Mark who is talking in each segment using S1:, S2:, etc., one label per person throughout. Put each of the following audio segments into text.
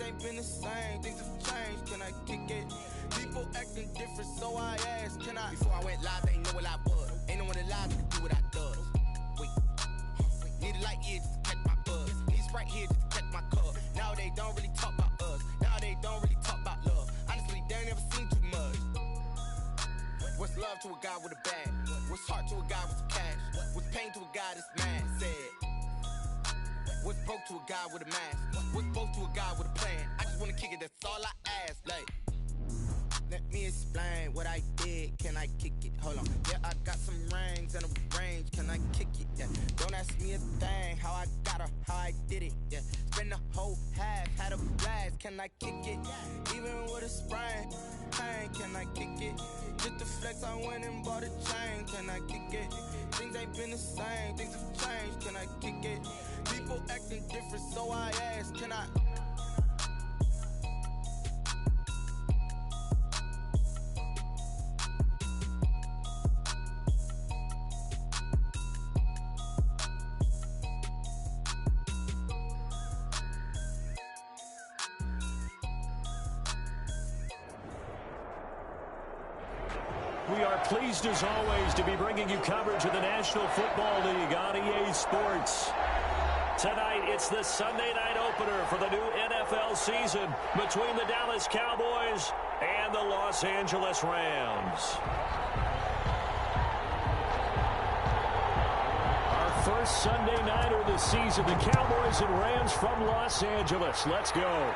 S1: ain't been the same, things have changed, can I kick it? People acting different, so I asked, can I? Before I went live, they ain't know what I was. Ain't no one alive that can do what I does. Wait, need a light here just to catch my buzz. Need Sprite here just to catch my cup. Now they don't really talk about us. Now they don't really talk about love. Honestly, they ain't never seen too much. What's love to a guy with a bag? What's heart to a guy with some cash? What's pain to a guy that's mad? Said. What's broke to a guy with a mask? What's both to a guy with a plan? I just wanna kick it, that's all I ask. Like, let me explain what I did. Can I kick it? Hold on. Yeah, I got some rings and a range. Can I kick it? Yeah. Don't ask me a thing. How I got her, how I did it. Yeah. Spend the whole half, had a blast. Can I kick it? Even with a sprain, pain. Can I kick it? Just to flex, I went and bought a chain. Can I kick it? Things ain't been the same. Things have changed. Can I kick it? People acting different, so I asked, can I?
S2: We are pleased, as always, to be bringing you coverage of the National Football League on EA Sports. Tonight, it's the Sunday night opener for the new NFL season between the Dallas Cowboys and the Los Angeles Rams. Our first Sunday nighter this season, the Cowboys and Rams from Los Angeles. Let's go.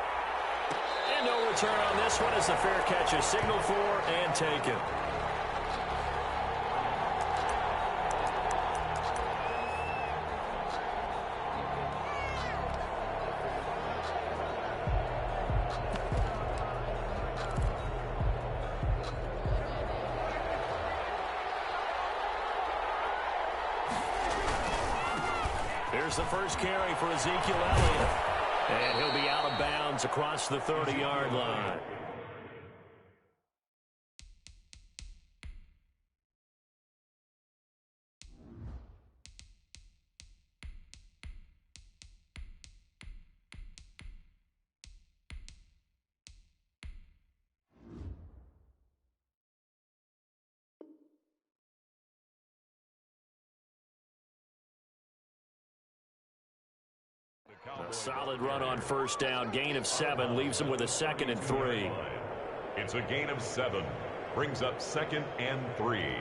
S2: And no return on this one as the fair catch is signaled for and taken. Here's the first carry for Ezekiel Elliott. And he'll be out of bounds across the 30-yard line. A solid run on first down. Gain of 7 leaves him with a 2nd and 3.
S3: It's a gain of 7. Brings up 2nd and 3.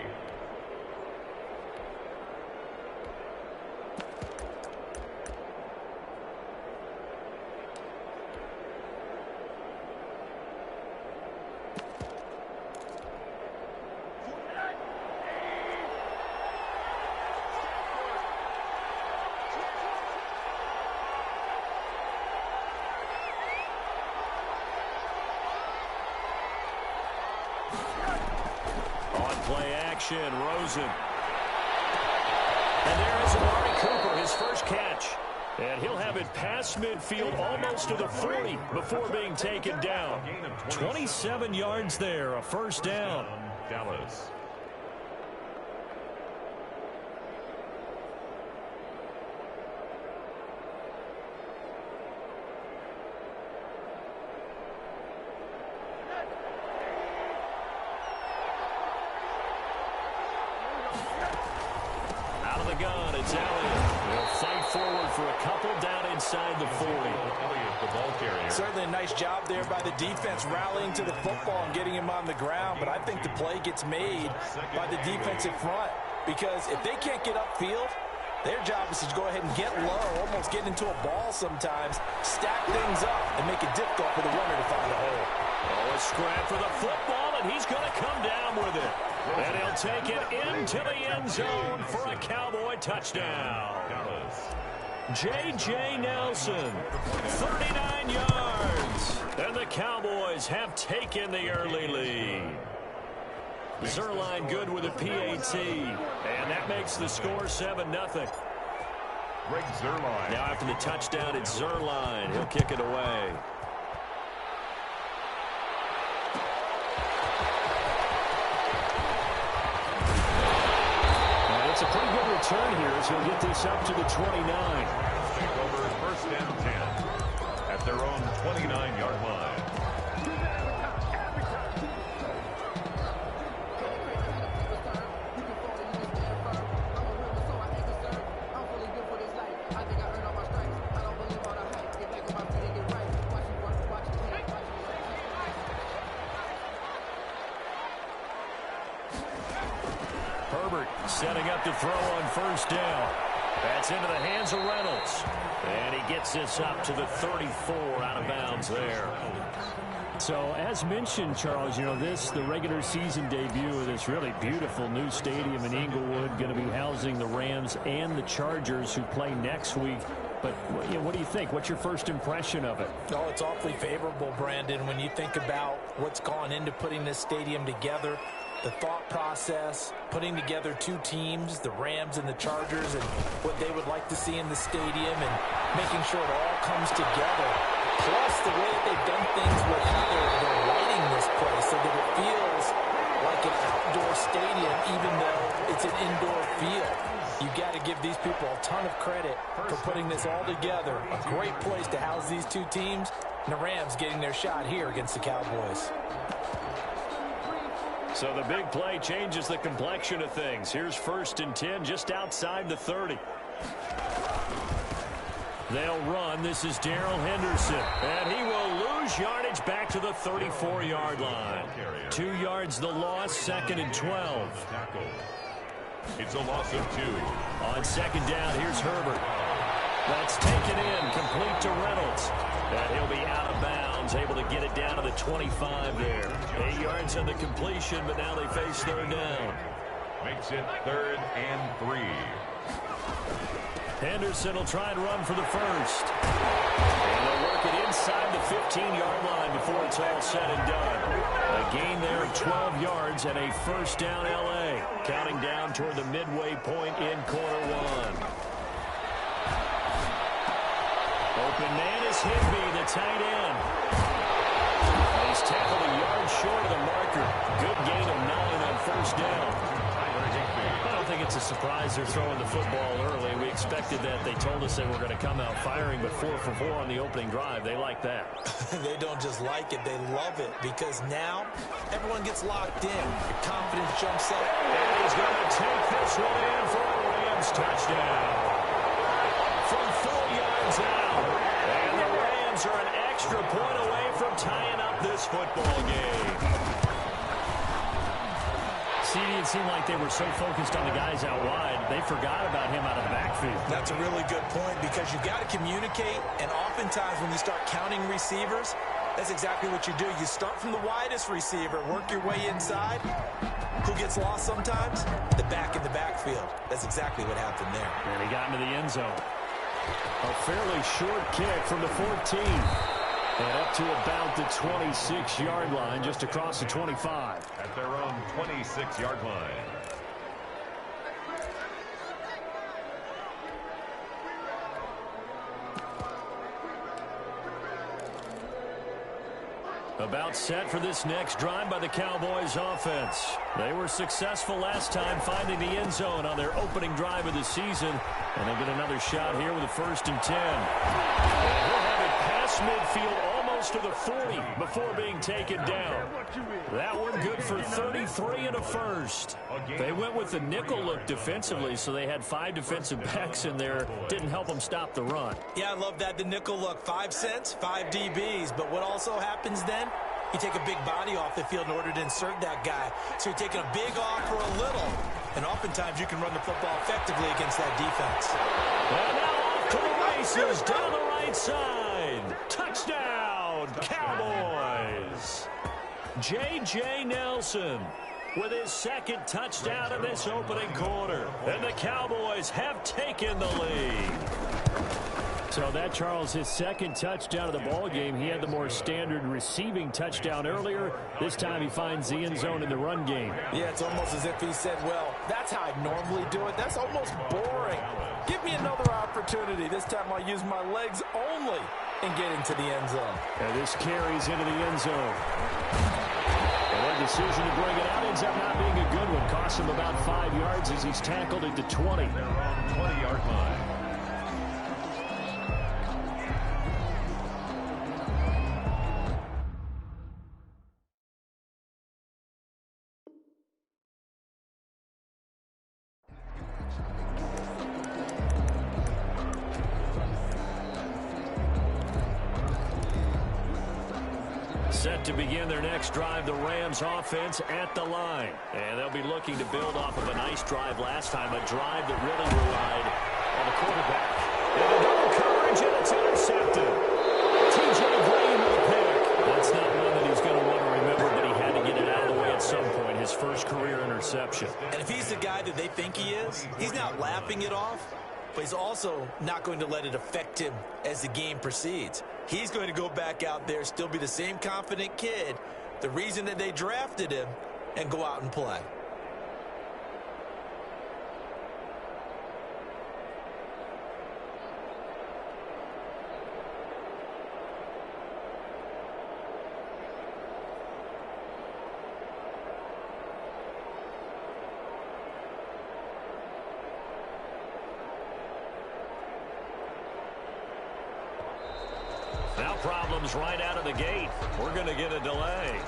S2: Play action, Rosen. And there is Amari Cooper, his first catch. And he'll have it past midfield almost to the 40 before being taken down. 27 yards there, a first down.
S3: Dallas.
S2: Gun, it's Elliott. He'll fight forward for a couple down inside the 40.
S3: The ball carrier.
S4: Certainly a nice job there by the defense rallying to the football and getting him on the ground, but I think the play gets made by the defensive front because if they can't get upfield, their job is to go ahead and get low, almost get into a ball sometimes, stack things up, and make it difficult for the runner to find a hole.
S2: Oh, a scrap for the football, and he's going to come down with it. And he'll take it into the end zone for a Cowboy touchdown. J.J. Nelson, 39 yards. And the Cowboys have taken the early lead. Zerline good with a PAT. And that makes the score 7-0.
S3: Greg Zerline.
S2: Now after the touchdown, it's Zerline. He'll kick it away. It's a pretty good return here as he'll get this up to the 29.
S3: Take over 1st and 10 at their own 29-yard line.
S2: Setting up to throw on first down. That's into the hands of Reynolds. And he gets this up to the 34 out of bounds there.
S5: So, as mentioned, Charles, you know, the regular season debut of this really beautiful new stadium in Inglewood, going to be housing the Rams and the Chargers who play next week. But, you know, what do you think? What's your first impression of it?
S4: Oh, it's awfully favorable, Brandon, when you think about what's gone into putting this stadium together. The thought process, putting together two teams, the Rams and the Chargers, and what they would like to see in the stadium, and making sure it all comes together. Plus, the way that they've done things with how they're lighting this place so that it feels like an outdoor stadium, even though it's an indoor field. You got to give these people a ton of credit for putting this all together. A great place to house these two teams, and the Rams getting their shot here against the Cowboys.
S2: So the big play changes the complexion of things. Here's 1st and 10 just outside the 30. They'll run. This is Darrell Henderson. And he will lose yardage back to the 34-yard line. 2 yards the loss, 2nd and 12.
S3: It's a loss of 2.
S2: On 2nd down, here's Herbert. That's taken in, complete to Reynolds. And he'll be out of bounds, able to get it down to the 25 there. 8 yards on the completion, but now they face 3rd down.
S3: Makes it 3rd and 3.
S2: Henderson will try and run for the first. And they'll work it inside the 15-yard line before it's all said and done. A gain there of 12 yards and a 1st down L.A. Counting down toward the midway point in quarter 1. Open man is Higbee, the tight end. He's tackled a yard short of the marker. Good gain of 9 on 1st down. I don't think it's a surprise they're throwing the football early. We expected that. They told us they were going to come out firing, but 4 for 4 on the opening drive. They like that.
S4: They don't just like it, they love it, because now everyone gets locked in. Your confidence jumps up.
S2: And he's going to take this one in for a Rams touchdown. From 4 yards out. And the Rams are an extra point away from tying up this football game.
S5: See, it seemed like they were so focused on the guys out wide, they forgot about him out of the backfield.
S4: That's a really good point, because you got to communicate, and oftentimes when you start counting receivers, that's exactly what you do. You start from the widest receiver, work your way inside. Who gets lost sometimes? The back in the backfield. That's exactly what happened there.
S5: And he got into the end zone. A fairly short kick from the 14. And up to about the 26-yard line, just across the 25.
S3: At their own 26-yard line.
S2: About set for this next drive by the Cowboys offense. They were successful last time finding the end zone on their opening drive of the season. And they'll get another shot here with a 1st and 10. And he'll have it past midfield almost to the 40 before being taken down. That one good for 33 and a first. They went with the nickel look defensively, so they had 5 defensive backs in there. Didn't help them stop the run.
S4: Yeah, I love that, the nickel look. 5 cents, 5 DBs. But what also happens then? You take a big body off the field in order to insert that guy. So you're taking a big off for a little. And oftentimes you can run the football effectively against that defense.
S2: And now off to the races down the right side. Touchdown, Cowboys. J.J. Nelson with his 2nd touchdown in this opening quarter. And the Cowboys have taken the lead.
S5: So that, Charles, his 2nd touchdown of the ball game. He had the more standard receiving touchdown earlier. This time he finds the end zone in the run game.
S4: Yeah, it's almost as if he said, well, that's how I normally do it. That's almost boring. Give me another opportunity. This time I'll use my legs only in getting to the end zone.
S5: And this carries into the end zone. And that decision to bring it out ends up not being a good one. Costs him about 5 yards as he's tackled at the 20.
S3: 20-yard line.
S2: Set to begin their next drive, the Rams offense at the line. And they'll be looking to build off of a nice drive last time, a drive that really relied on the quarterback. And a double coverage, and it's intercepted. T.J. Green with a pick. That's not one that he's going to want to remember, but he had to get it out of the way at some point, his first career interception.
S4: And if he's the guy that they think he is, he's not laughing it off, but he's also not going to let it affect him as the game proceeds. He's going to go back out there, still be the same confident kid, the reason that they drafted him, and go out and play.
S2: Now problems right out of the gate. We're going to get a delay.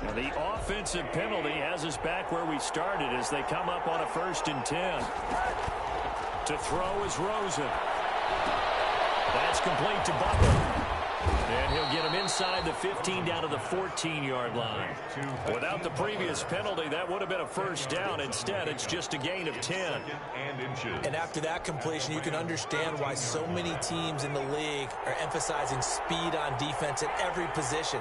S2: And the offensive penalty has us back where we started as they come up on a 1st and 10. To throw is Rosen. That's complete to Butler. And he'll get him inside the 15 down to the 14-yard line. Without the previous penalty, that would have been a 1st down. Instead, it's just a gain of 10.
S4: And after that completion, you can understand why so many teams in the league are emphasizing speed on defense at every position.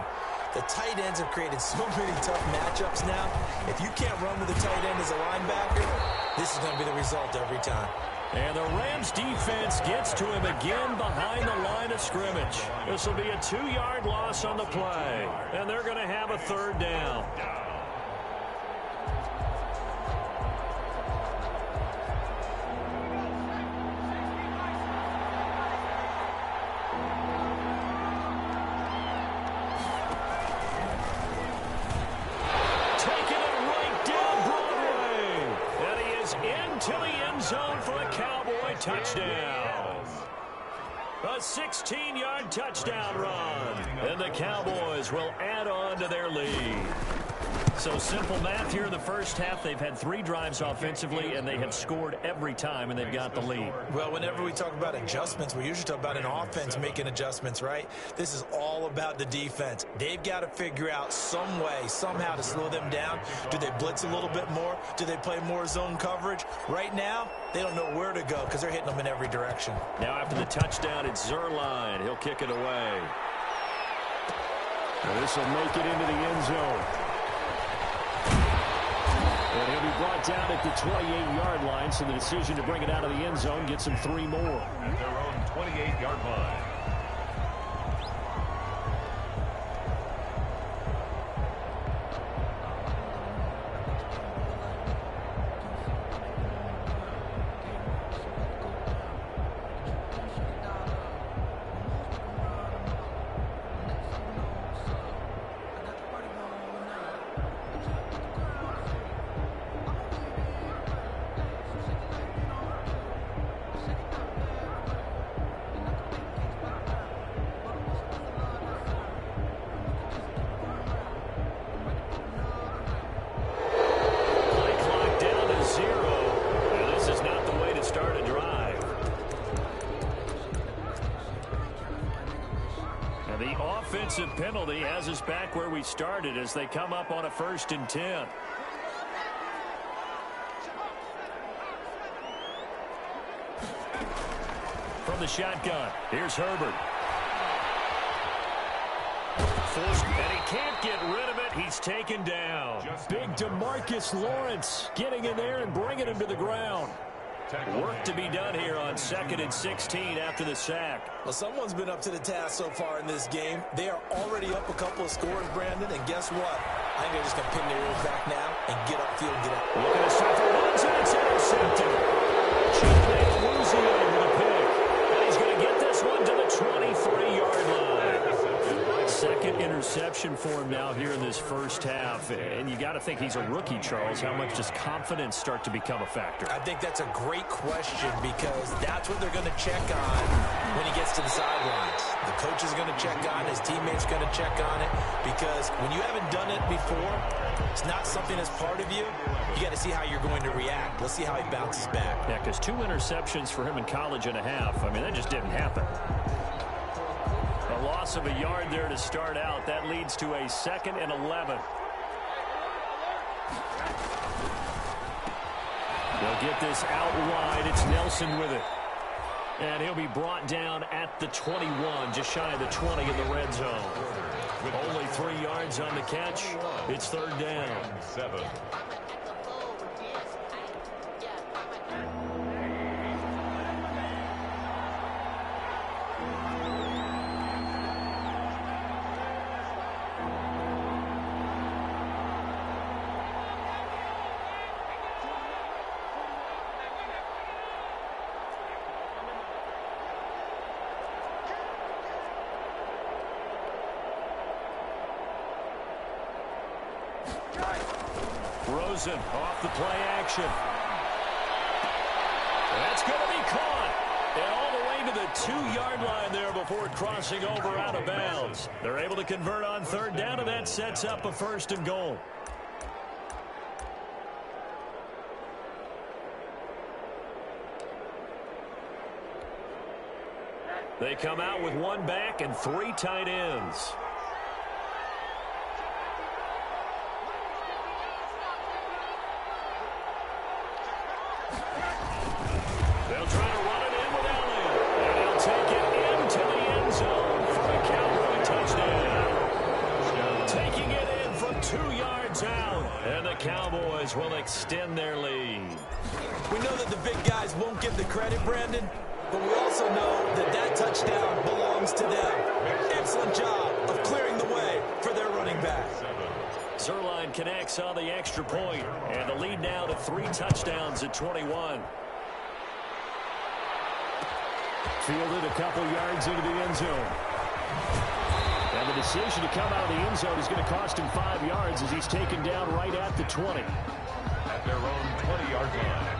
S4: The tight ends have created so many tough matchups now. If you can't run with a tight end as a linebacker, this is going to be the result every time.
S2: And the Rams defense gets to him again behind the line of scrimmage. This will be a 2-yard loss on the play. And they're going to have a 3rd down. Taking it right down Broadway. And he is into the end zone for a Cowboy touchdown. A 16-yard touchdown run. And the Cowboys will add on to their lead. So simple math here in the first half. They've had 3 drives offensively, and they have scored every time, and they've got the lead.
S4: Well, whenever we talk about adjustments, we usually talk about an offense making adjustments, right? This is all about the defense. They've got to figure out some way, somehow to slow them down. Do they blitz a little bit more? Do they play more zone coverage? Right now, they don't know where to go because they're hitting them in every direction.
S2: Now after the touchdown, it's Zerline. He'll kick it away.
S5: Well, this will make it into the end zone. And he'll be brought down at the 28-yard line, so the decision to bring it out of the end zone gets him 3 more.
S3: At their own 28-yard line.
S2: Offensive penalty has us back where we started as they come up on a 1st and 10. From the shotgun, here's Herbert. And he can't get rid of it. He's taken down.
S5: Big DeMarcus Lawrence getting in there and bringing him to the ground.
S2: Work to be done here on 2nd and 16 after the sack.
S4: Well, someone's been up to the task so far in this game. They are already up a couple of scores, Brandon, and guess what? I think they're just going to pin their ears back now and get upfield and get out.
S2: Looking to start for runs, and it's intercepted. Chief Louisiana with a pick. And he's going to get this one to the 23-yard line. 2nd interception for him now here in this
S5: this first half. And you got to think he's a rookie, Charles. How much does confidence start to become a factor?
S4: I think that's a great question because that's what they're going to check on when he gets to the sidelines. The coach is going to check on it. His teammates going to check on it because when you haven't done it before, it's not something that's part of you. You got to see how you're going to react. Let's see how he bounces back.
S5: Yeah, because 2 interceptions for him in college and a half. I mean, that just didn't happen. A loss of a yard there to start out. That leads to a 2nd and 11. They'll get this out wide. It's Nelson with it. And he'll be brought down at the 21, just shy of the 20 in the red zone. Only 3 yards on the catch. It's 3rd down.
S3: 7.
S5: Rosen off the play action. That's going to be caught. And all the way to the 2-yard line there before crossing over out of bounds. They're able to convert on 3rd down, and that sets up a 1st and goal. They come out with 1 back and 3 tight ends. They'll try to run it in with Allen. And he'll take it into the end zone for a Cowboy touchdown. Taking it in from 2 yards out. And the Cowboys will extend their lead.
S4: We know that the big guys won't get the credit, Brandon, but we also know that that touchdown belongs to them. Excellent job of clearing the way for their running back.
S5: Zerline connects on the extra point, and the lead now to 3 touchdowns at 21. Fielded a couple yards into the end zone. And the decision to come out of the end zone is going to cost him 5 yards as he's taken down right at the 20.
S3: At their own 20-yard line.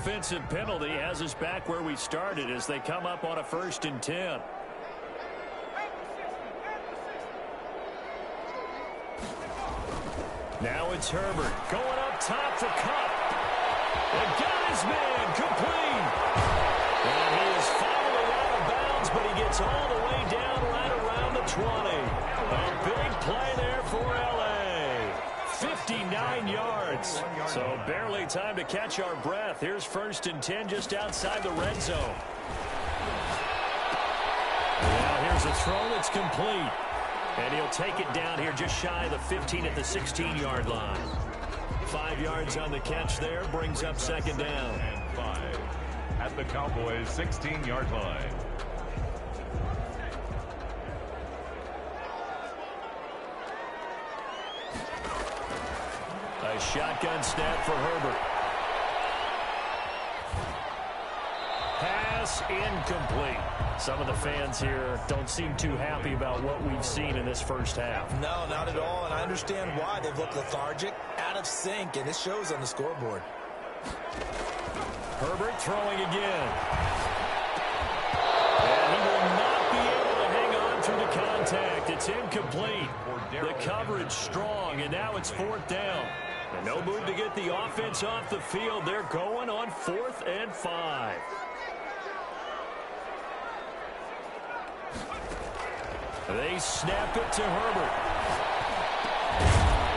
S5: Offensive penalty has us back where we started as they come up on a 1st and 10. Now it's Herbert going up top for Cup. And got his man complete. And he is following out of bounds, but he gets all the way down right around the 20. A big play there for L.A. 59 yards. So barely time to catch our breath. Here's 1st and 10 just outside the red zone. Now here's a throw that's complete. And he'll take it down here just shy of the 15 at the 16-yard line. 5 yards on the catch there, brings up 2nd down.
S3: And 5 at the Cowboys' 16-yard line.
S5: A shotgun snap for Herbert. Pass incomplete. Some of the fans here don't seem too happy about what we've seen in this first half.
S4: No, not at all, and I understand why. They've looked lethargic, out of sync, and it shows on the scoreboard.
S5: Herbert throwing again. And he will not be able to hang on through the contact. It's incomplete. The coverage strong, and now it's 4th down. And no move to get the offense off the field. They're going on 4th and 5.
S2: They snap it to Herbert.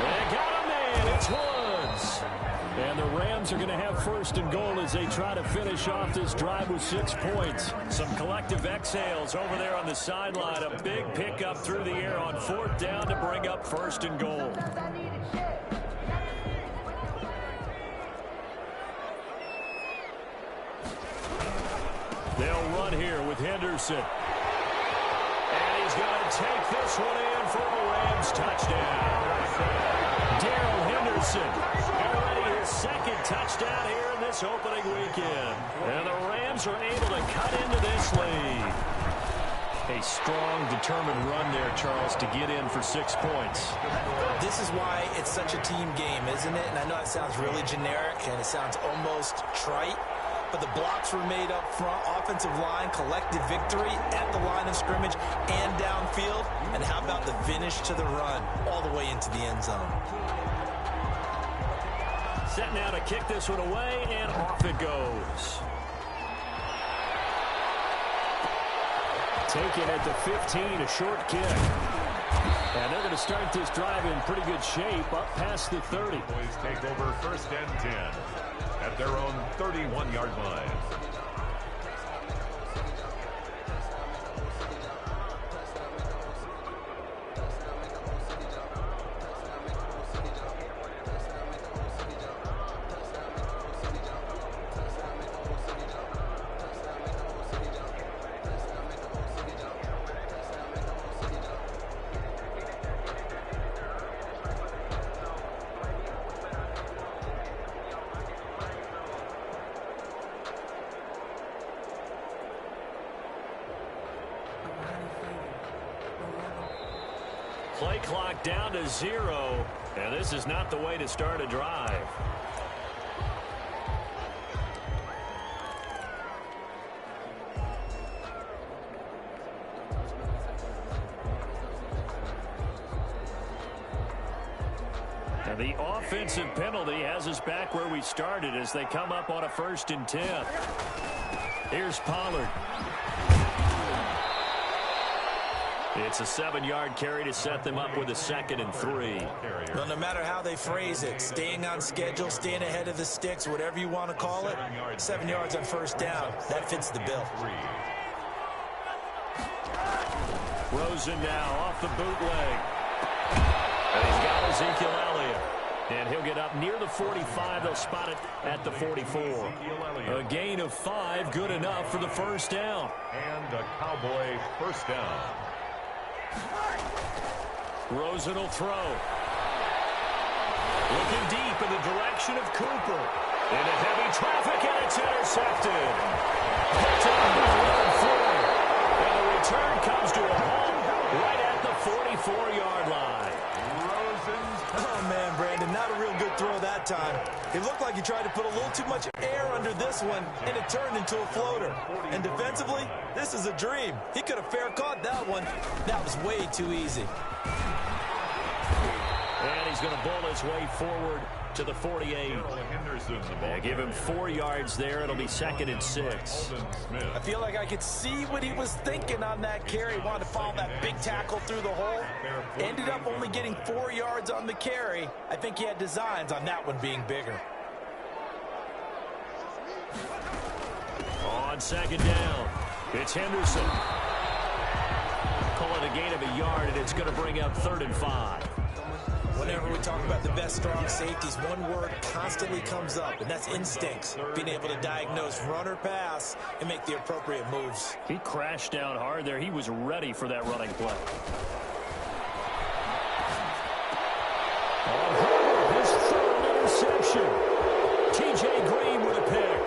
S2: They got a man. It's Woods. And the Rams are going to have first and goal as they try to finish off this drive with 6 points. Some collective exhales over there on the sideline. A big pickup through the air on 4th down to bring up first and goal. They'll run here with Henderson. And he's going to take this one in for a Rams touchdown. Darrell Henderson, already his second touchdown here in this opening weekend. And the Rams are able to cut into this lead. A strong, determined run there, Charles, to get in for 6 points.
S4: This is why it's such a team game, isn't it? And I know it sounds really generic and it sounds almost trite, but the blocks were made up front. Offensive line collected victory at the line of scrimmage and downfield. And how about the finish to the run all the way into the end zone?
S2: Set now to kick this one away, and off it goes. Taken at the 15, a short kick. And they're going to start this drive in pretty good shape, up past the 30.
S3: Cowboys take over first and 10 at their own 31-yard line.
S2: Play clock down to 0, and this is not the way to start a drive. And the offensive penalty has us back where we started as they come up on a 1st and 10. Here's Pollard. It's a 7-yard carry to set them up with a 2nd and 3.
S4: Well, no matter how they phrase it, staying on schedule, staying ahead of the sticks, whatever you want to call it, 7 yards on 1st down, that fits the bill.
S2: Rosen now off the bootleg. And he's got Ezekiel Elliott. And he'll get up near the 45. They'll spot it at the 44. A gain of 5, good enough for the 1st down.
S3: And a Cowboy 1st down.
S2: Rosen will throw. Looking deep in the direction of Cooper. Into heavy traffic, and it's intercepted. Picked up by Leonard Floyd. And the return comes to a home right at the 44-yard line.
S4: Oh, man, Brandon, not a real good throw that time. It looked like he tried to put a little too much air under this one, and it turned into a floater. And defensively, this is a dream. He could have fair caught that one. That was way too easy.
S2: And he's going to bowl his way forward to the 48. They give him 4 yards there. It'll be 2nd and 6.
S4: I feel like I could see what he was thinking on that carry. He wanted to follow that big tackle through the hole. Ended up only getting 4 yards on the carry. I think he had designs on that one being bigger.
S2: On 2nd down, it's Henderson. Pulling a gain of a yard, and it's going to bring up 3rd and 5.
S4: Whenever we talk about the best strong safeties, one word constantly comes up, and that's instincts. Being able to diagnose run or pass and make the appropriate moves.
S5: He crashed down hard there. He was ready for that running play.
S2: His 3rd interception. T.J. Green with a pick.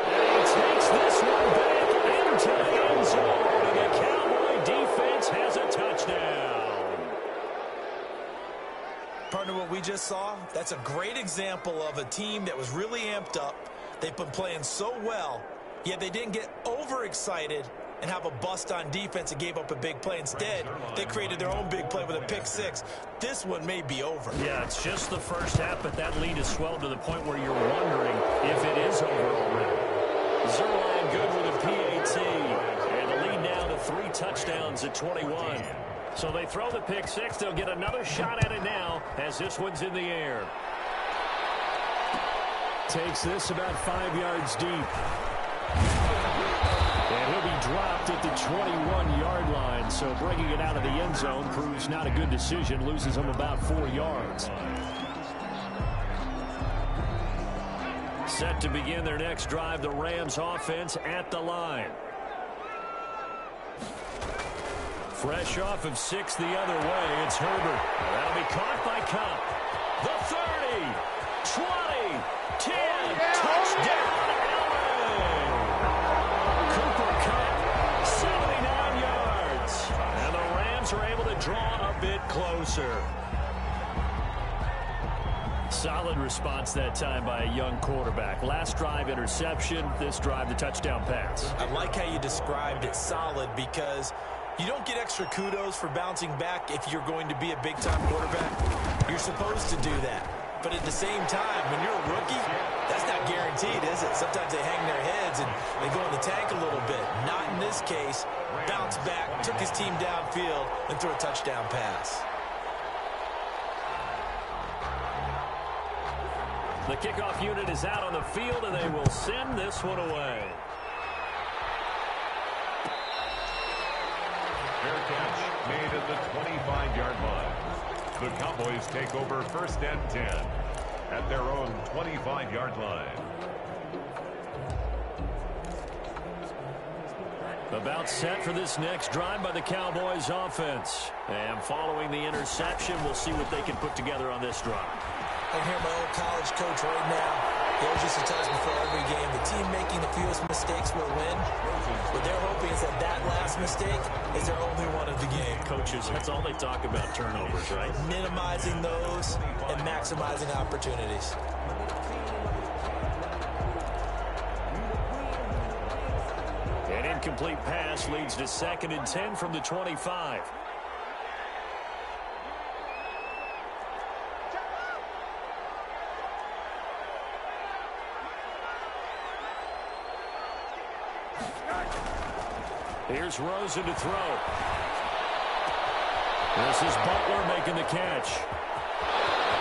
S2: And he takes this one back into the end zone, and the Cowboy defense has a touchdown.
S4: Partner, what we just saw, that's a great example of a team that was really amped up. They've been playing so well, yet they didn't get overexcited and have a bust on defense and gave up a big play. Instead, they created their own big play with a pick 6. This one may be over.
S5: Yeah, it's just the first half, but that lead has swelled to the point where you're wondering if it is over already.
S2: Zerline good with a PAT. And the lead now to 3 touchdowns at 21. So they throw the pick six. They'll get another shot at it now as this one's in the air.
S5: Takes this about 5 yards deep. And he'll be dropped at the 21-yard line. So bringing it out of the end zone proves not a good decision. Loses him about 4 yards.
S2: Set to begin their next drive, the Rams offense at the line. Fresh off of 6 the other way, it's Herbert. That'll be caught by Cup. The 30, 20, 10, touchdown, Allen! Cooper Cup, 79 yards. And the Rams are able to draw a bit closer. Solid response that time by a young quarterback. Last drive, interception. This drive, the touchdown pass.
S4: I like how you described it, solid, because you don't get extra kudos for bouncing back if you're going to be a big-time quarterback. You're supposed to do that. But at the same time, when you're a rookie, that's not guaranteed, is it? Sometimes they hang their heads and they go in the tank a little bit. Not in this case. Bounced back, took his team downfield, and threw a touchdown pass.
S2: The kickoff unit is out on the field, and they will send this one away.
S3: Fair catch made at the 25-yard line. The Cowboys take over 1st and 10 at their own 25-yard line.
S2: About set for this next drive by the Cowboys offense. And following the interception, we'll see what they can put together on this drive.
S4: I hear my old college coach right now. He always used to tell us before every game, the team making the fewest mistakes will win. What they're hoping is that that last mistake is their only one of the game.
S2: Coaches, that's all they talk about, turnovers, right?
S4: Minimizing those and maximizing opportunities.
S2: An incomplete pass leads to 2nd and 10 from the 25. Here's Rosen to throw. This is Butler making the catch.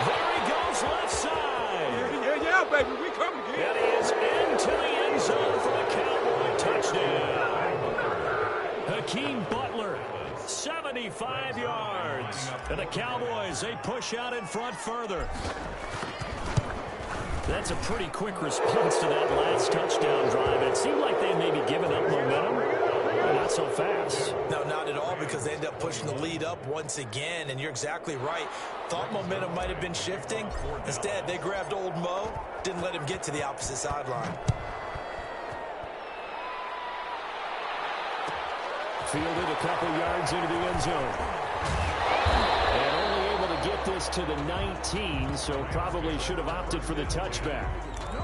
S2: There he goes, left side.
S6: Yeah, baby, we come again.
S2: And he is into the end zone for the Cowboy touchdown. Hakeem Butler, 75 yards. And the Cowboys, they push out in front further. That's a pretty quick response to that last touchdown drive. It seemed like they may be giving up momentum. Not so fast.
S4: No, not at all, because they end up pushing the lead up once again, and you're exactly right. Thought momentum might have been shifting. Instead, they grabbed old Mo, didn't let him get to the opposite sideline.
S5: Fielded a couple yards into the end zone. And only able to get this to the 19, so probably should have opted for the touchback.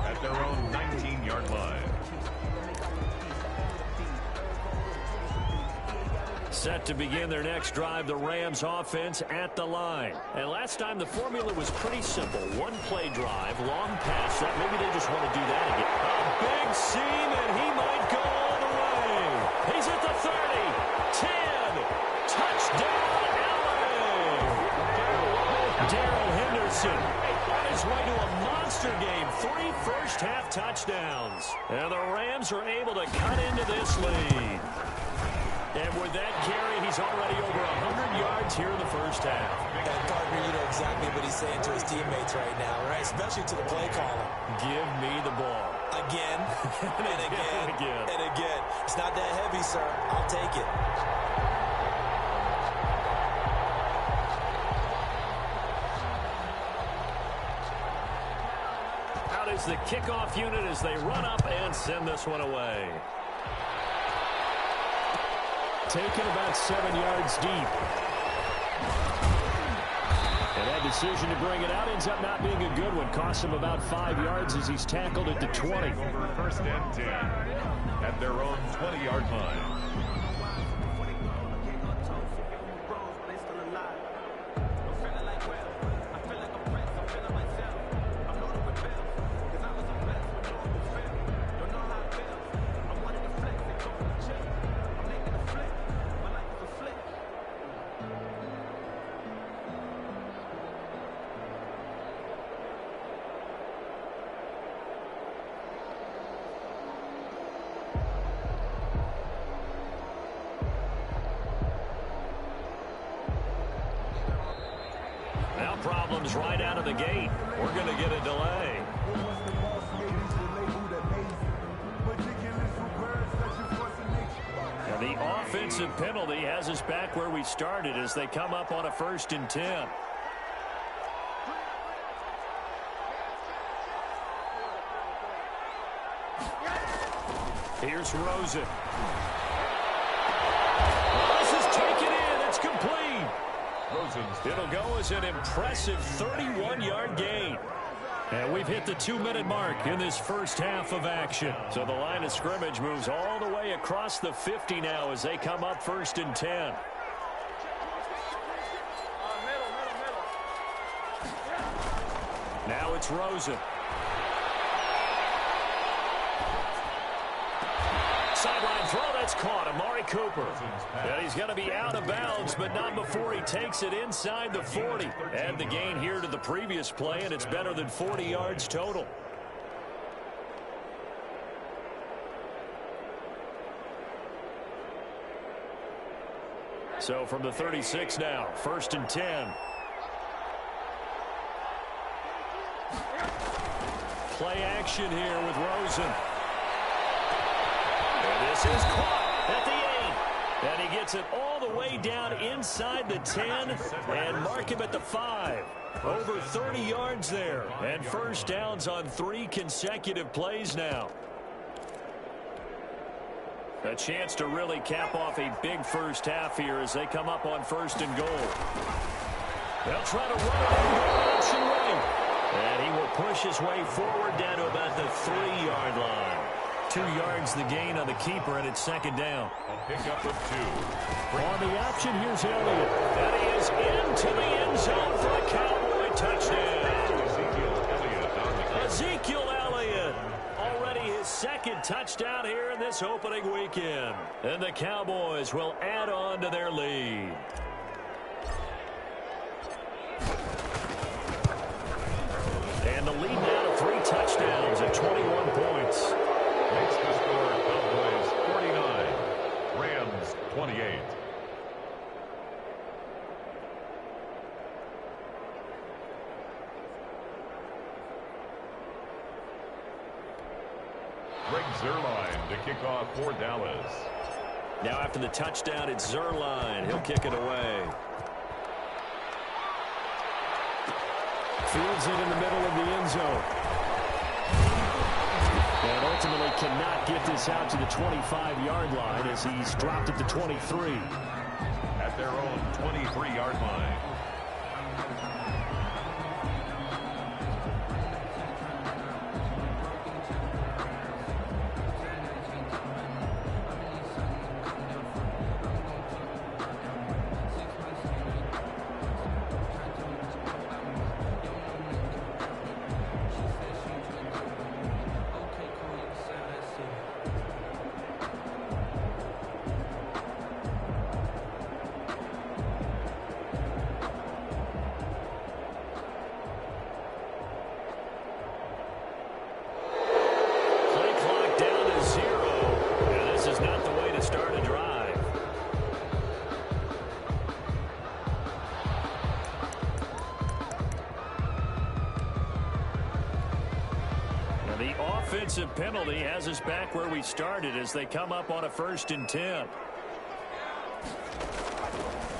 S3: At their own 19-yard line.
S2: Set to begin their next drive, the Rams offense at the line. And last time the formula was pretty simple. One play drive, long pass. That maybe they just want to do that again. A big seam, and he might go all the way. He's at the 30, 10, touchdown, Allen! Darrell Henderson on his way to a monster game. 3 first-half touchdowns. And the Rams are able to cut into this lead. And with that carry, he's already over 100 yards here in the first half.
S4: And partner, you know exactly what he's saying to his teammates right now, right? Especially to the play caller.
S2: Give me the ball.
S4: Again, and again, and again. It's not that heavy, sir. I'll take it.
S2: Out is the kickoff unit as they run up and send this one away.
S5: Taken about 7 yards deep. And that decision to bring it out ends up not being a good one. Costs him about 5 yards as he's tackled at the 20.
S3: Over 1st and 10 at their own 20-yard line.
S2: problems right out of the gate. We're going to get a delay. And the offensive penalty has us back where we started as they come up on a 1st and 10. Here's Rosen. This is taken in. It's complete. It'll go as an impressive 31-yard gain. And we've hit the 2-minute mark in this first half of action. So the line of scrimmage moves all the way across the 50 now as they come up 1st and 10. Now it's Rosen. Sideline throw, that's caught. Amari Cooper. And he's going to be out of bounds, but not before he takes it inside the 40. Add the gain here to the previous play, and it's better than 40 yards total. So from the 36 now, 1st and 10. Play action here with Rosen. This is caught at the 8. And he gets it all the way down inside the 10 and mark him at the 5. Over 30 yards there. And first downs on 3 consecutive plays now. A chance to really cap off a big first half here as they come up on 1st and goal. They'll try to run it in the option right. And he will push his way forward down to about the 3-yard line. 2 yards the gain on the keeper, and it's 2nd down.
S3: A pickup of 2.
S2: On the option, here's Elliott. And he is into the end zone for a Cowboy touchdown. Ezekiel Elliott. Already his 2nd touchdown here in this opening weekend. And the Cowboys will add on to their lead. And the lead now to 3 touchdowns at 21 points.
S3: Makes the score Cowboys 49, Rams 28. Greg Zuerlein to kick off for Dallas.
S2: Now after the touchdown, it's Zuerlein. He'll kick it away. Fields it in the middle of the end zone. And ultimately cannot get this out to the 25-yard line as he's dropped at the 23.
S3: At their own 23-yard line.
S2: Offensive penalty has us back where we started as they come up on a 1st and 10.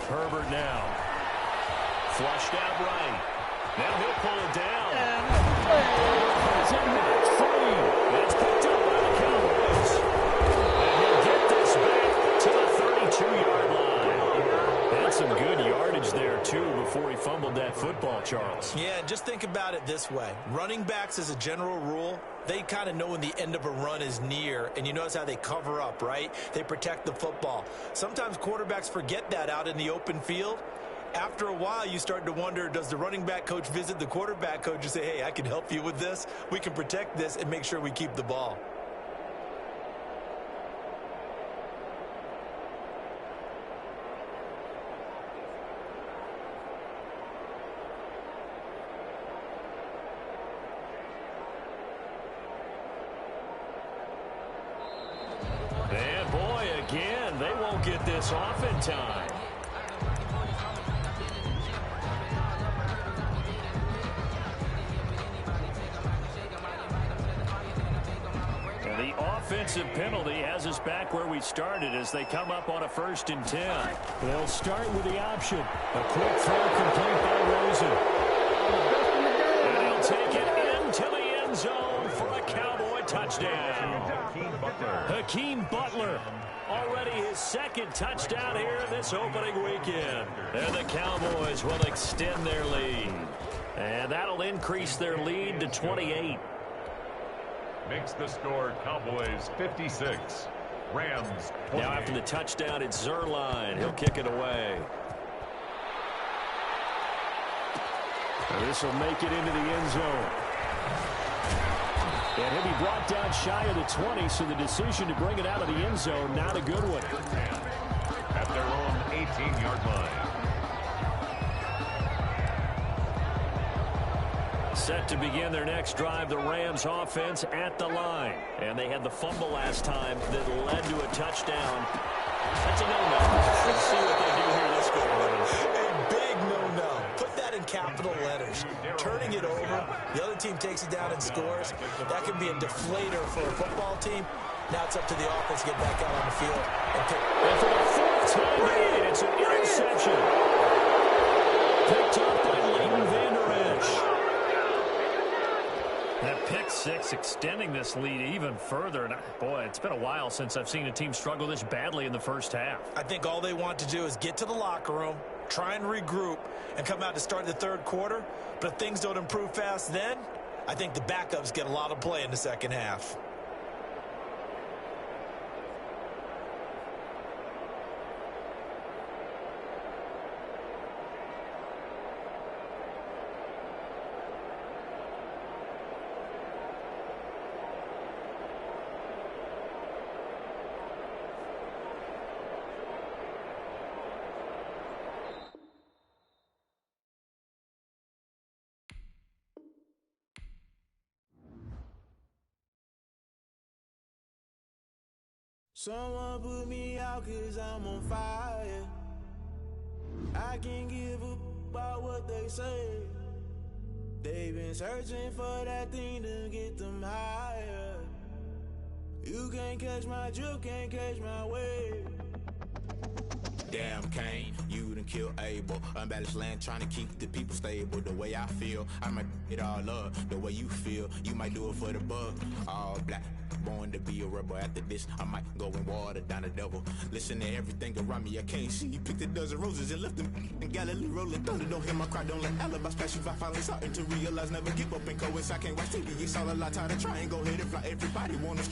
S2: Herbert now. Flushed out right. Now he'll pull it down. It's picked up by the Cowboys. And he'll get this back to the 32-yard line. Had some good yardage there, too, before he fumbled that football, Charles.
S4: Yeah, just think about it this way. Running backs, as a general rule, they kind of know when the end of a run is near, and you notice how they cover up, right? They protect the football. Sometimes quarterbacks forget that out in the open field. After a while, you start to wonder, does the running back coach visit the quarterback coach and say, hey, I can help you with this. We can protect this and make sure we keep the ball.
S2: And boy, again, they won't get this off in time. defensive penalty has us back where we started as they come up on a 1st and 10.
S5: They'll start with the option. A quick throw complete by Rosen.
S2: And he'll take it into the end zone for a Cowboy touchdown. Hakeem Butler. Already his 2nd touchdown here this opening weekend. And the Cowboys will extend their lead. And that'll increase their lead to 28.
S3: Makes the score Cowboys 56. Rams 28.
S2: Now after the touchdown, it's Zerline. He'll kick it away. And this will make it into the end zone. And he'll be brought down shy of the 20, so the decision to bring it out of the end zone, not a good one.
S3: At their own 18-yard line.
S2: Set to begin their next drive, the Rams offense at the line. And they had the fumble last time that led to a touchdown. That's a no-no. Let's see what they do here this go around.
S4: A big no-no. Put that in capital letters. Turning it over, the other team takes it down and scores. That can be a deflator for a football team. Now it's up to the offense to get back out on the field.
S2: And for the 4th time today, it's an interception. Picked up by Leighton Vander Esch. That pick 6 extending this lead even further. And boy, it's been a while since I've seen a team struggle this badly in the first half.
S4: I think all they want to do is get to the locker room, try and regroup, and come out to start the 3rd quarter. But if things don't improve fast then, I think the backups get a lot of play in the 2nd half.
S6: Someone put me out 'cause I'm on fire. I can't give a about what they say. They've been searching for that thing to get them higher. You can't catch my drift, can't catch my wave. Damn Kane, you done kill Abel. Unbalanced land trying to keep the people stable. The way I feel, I might it all up. The way you feel, you might do it for the bug. All black, born to be a rebel. After this, I might go and water down the devil. Listen to everything around me, I can't see. Picked a dozen roses and left them in Galilee rolling thunder. Don't hear my cry, don't let alibis pass you. I finally starting to realize, never give up and coincide. I can't watch TV, it's all a lot. Tired of trying, go ahead and fly. Everybody wanna